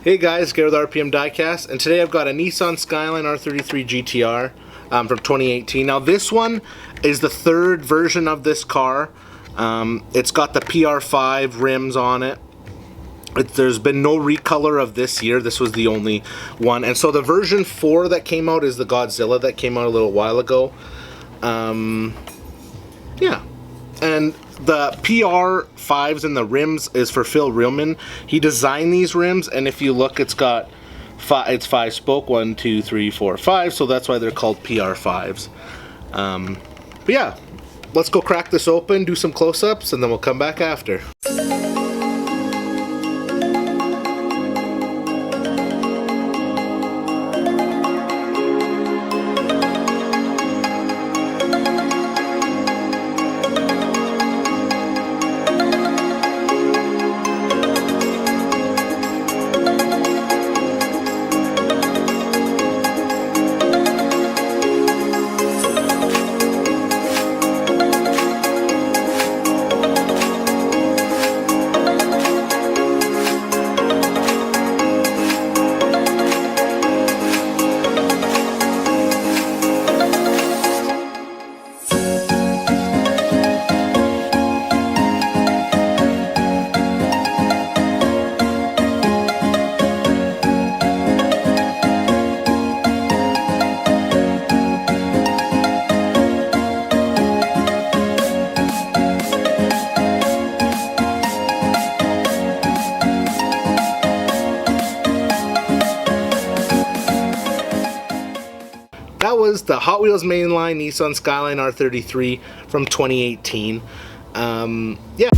Hey guys, Gary with RPM Diecast, and today I've got a Nissan Skyline R33 GTR from 2018. Now this one is the third version of this car. It's got the PR5 rims on it. There's been no recolor of this year. This was the only one. And so the version 4 that came out is the Godzilla that came out a little while ago. Yeah. And the PR5s and the rims is for Phil Reelman. He designed these rims, and if you look, it's got it's 5-spoke, 1, 2, 3, 4, 5. So that's why they're called PR5s. But yeah, let's go crack this open, do some close-ups, and then we'll come back after. That was the Hot Wheels Mainline Nissan Skyline R33 from 2018. Yeah.